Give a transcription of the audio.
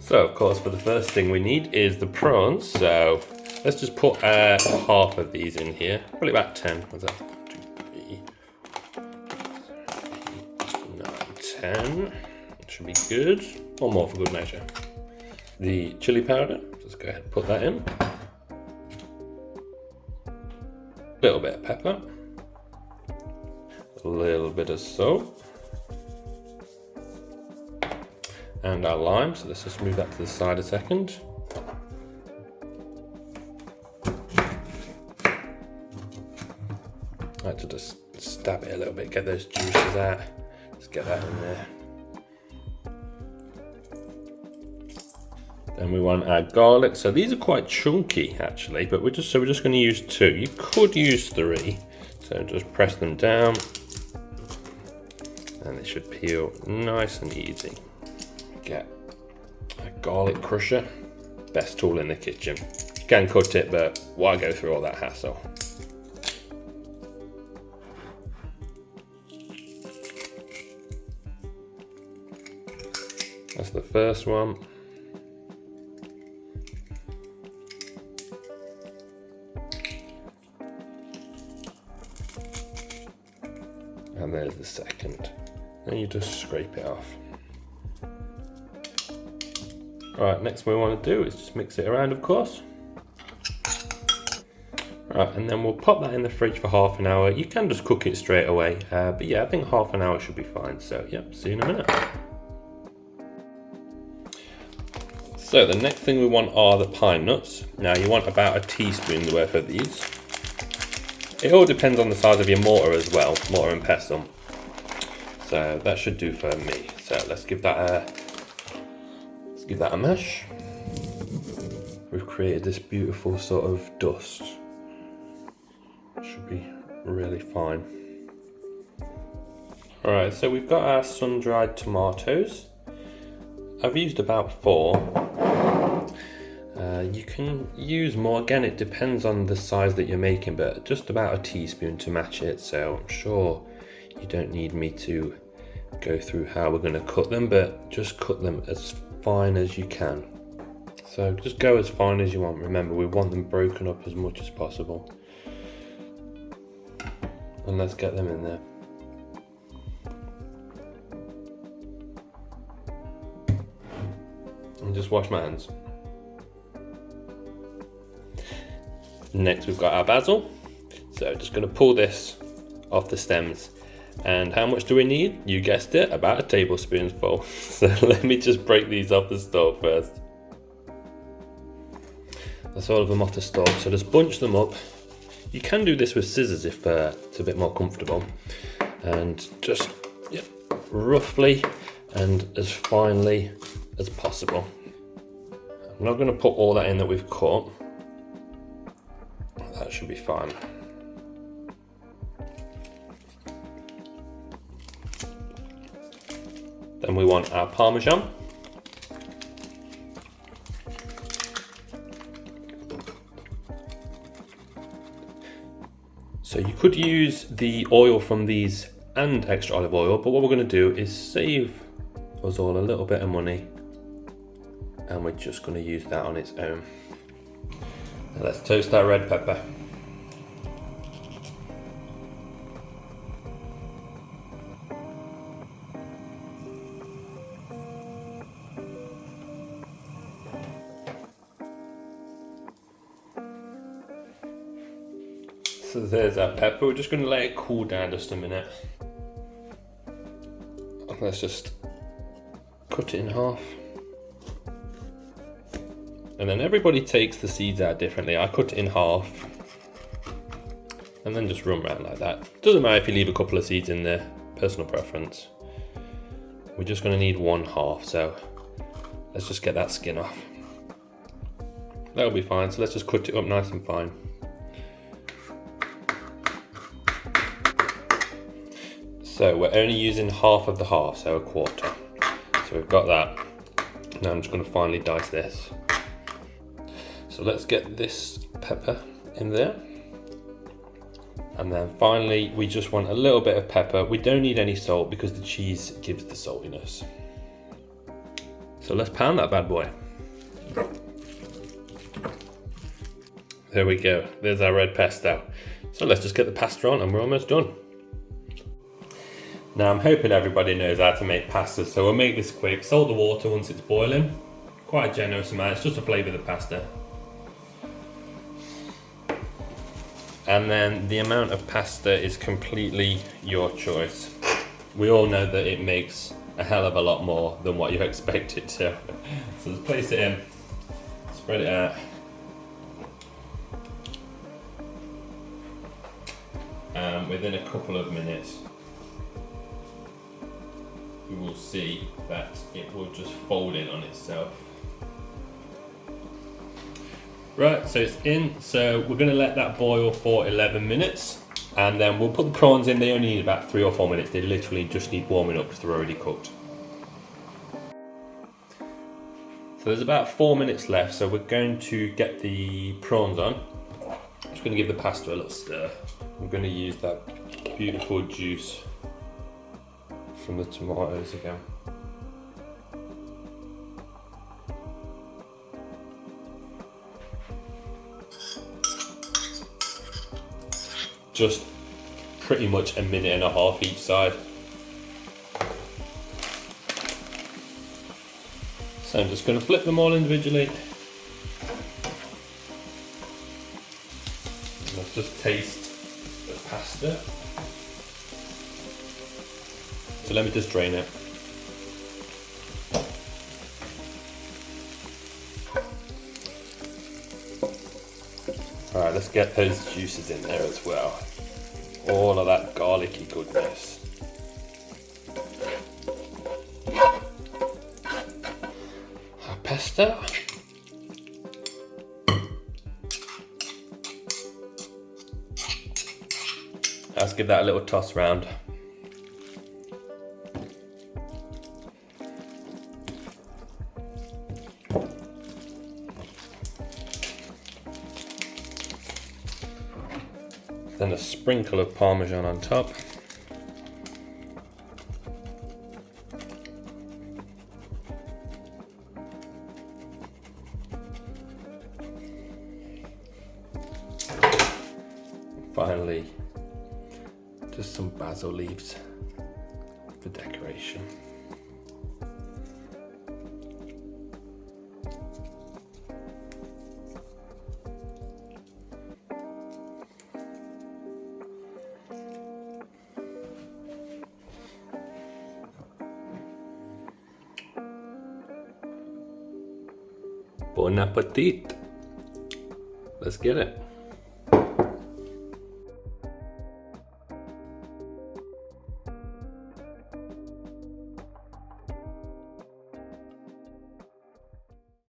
So of course for the first thing we need is the prawns. So let's just put half of these in here, probably about 10. What's that? 1, 2, 3, 9, 10. That should be good. One more for good measure. The chili powder, just go ahead and put that in. A little bit of pepper. A little bit of salt. And our lime, so let's just move that to the side a second. I like to just stab it a little bit, get those juices out. Just get that in there. Then we want our garlic. So these are quite chunky actually, but we're just going to use 2. You could use 3. So just press them down, and they should peel nice and easy. Get a garlic crusher, best tool in the kitchen. You can cut it, but why go through all that hassle? That's the first one. And there's the second. Then you just scrape it off. Alright, next what we want to do is just mix it around, of course. Right, and then we'll pop that in the fridge for half an hour. You can just cook it straight away, but yeah, I think half an hour should be fine. So yep, see you in a minute. So the next thing we want are the pine nuts. Now you want about a teaspoon worth of these. It all depends on the size of your mortar as well, mortar and pestle. So that should do for me. So let's give that a mash. We've created this beautiful sort of dust. Should be really fine. Alright, so we've got our sun-dried tomatoes. I've used about 4. You can use more, again it depends on the size that you're making, but just about a teaspoon to match it. So I'm sure you don't need me to go through how we're going to cut them, but just cut them as fine as you can. So just go as fine as you want. Remember, we want them broken up as much as possible. And let's get them in there. And just wash my hands. Next we've got our basil. So just going to pull this off the stems. And how much do we need? You guessed it, about a tablespoonful. So let me just break these off the stalk first. That's all of them off the stalk, so just bunch them up. You can do this with scissors if it's a bit more comfortable. And just roughly and as finely as possible. I'm not going to put all that in that we've cut. That should be fine. Then we want our parmesan. So you could use the oil from these and extra olive oil, but what we're going to do is save us all a little bit of money, and we're just going to use that on its own. Now let's toast our red pepper. So there's our pepper. We're just going to let it cool down just a minute. Let's just cut it in half. And then everybody takes the seeds out differently. I cut it in half and then just run around like that. Doesn't matter if you leave a couple of seeds in there, personal preference. We're just going to need 1/2, so let's just get that skin off. That'll be fine, so let's just cut it up nice and fine. So we're only using half of the half, so 1/4. So we've got that. Now I'm just going to finely dice this. So let's get this pepper in there. And then finally, we just want a little bit of pepper. We don't need any salt because the cheese gives the saltiness. So let's pound that bad boy. There we go, there's our red pesto. So let's just get the pasta on and we're almost done. Now I'm hoping everybody knows how to make pasta, so we'll make this quick. Salt the water once it's boiling. Quite a generous amount, it's just to flavour the pasta. And then the amount of pasta is completely your choice. We all know that it makes a hell of a lot more than what you expect it to. So let's place it in, spread it out. And within a couple of minutes, we will see that it will just fold in on itself. Right, so it's in, so we're gonna let that boil for 11 minutes and then we'll put the prawns in. They only need about 3 or 4 minutes. They literally just need warming up because they're already cooked. So there's about 4 minutes left, so we're going to get the prawns on. I'm just gonna give the pasta a little stir. I'm gonna use that beautiful juice from the tomatoes again. Just pretty much a minute and a half each side. So I'm just going to flip them all individually. Let's just taste the pasta. So let me just drain it. Alright, let's get those juices in there as well. All of that garlicky goodness. Our pesto. Let's give that a little toss round. Then a sprinkle of parmesan on top. Finally, just some basil leaves for decoration. Bon appetit. Let's get it.